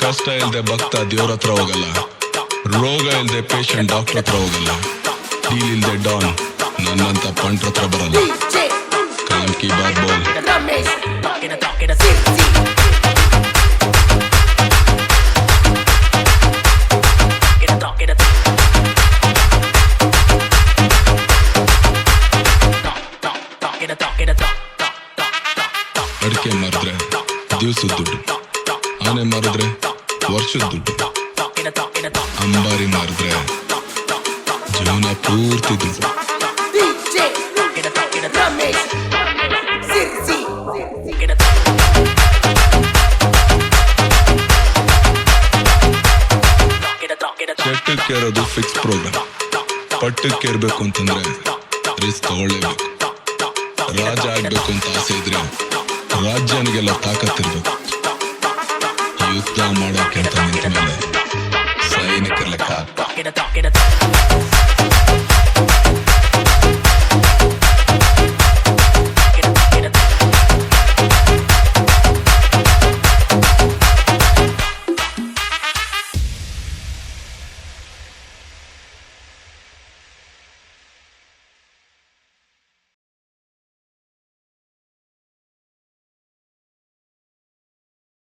ಕಷ್ಟ ಇಲ್ದೆ ಭಕ್ತ ದೇವ್ರ ಹತ್ರ ಹೋಗಲ್ಲ, ರೋಗ ಇಲ್ದೆ ಪೇಷಂಟ್ ಡಾಕ್ಟರ್ ಹತ್ರ ಹೋಗಲ್ಲ, ಡೀಲ್ ಇಲ್ದೆ ಡಾನ್ ನನ್ನಂತ ಪಂಟ್ರ ಹತ್ರ ಬರಲ್ಲ. ಕಾಮ್ ಕಿ ಬಾತ್ ಬೋಲ್. ಅಡಿಕೆ ಮಾರಿದ್ರೆ ದಿವ್ಸದ ದುಡ್ಡು, ಆನೆ ಮಾರಿದ್ರೆ ವರ್ಷದ ದುಡ್ಡು, ಅಂಬಾರಿ ಮಾರಿದ್ರೆ ಜೀವನ ಪೂರ್ತಿ ದುಡ್ಡು. ಚೆಟ್ಟಕ್ಕೇರೋದು ಫಿಕ್ಸ್ ಪ್ರೋಗ್ರಾಮ್, ಪಟ್ಟಕ್ಕೇರ್ಬೇಕು ಅಂತಂದ್ರೆ ರಿಸ್ಕ್ ತಗೊಳ್ಳೇಬೇಕು. ರಾಜ ಆಗ್ಬೇಕು ಅಂತ ಆಸೆ ಇದ್ರೆ ರಾಜ್ಯನಿಗೆಲ್ಲ ತಾಕತ್ತಿರ್ಬೇಕು. ಯುದ್ಧ ಮಾಡೋಕೆ ಅಂತ ನಿಂತ ಮೇಲೆ ಸೈನಿಕರ ಲೆಕ್ಕ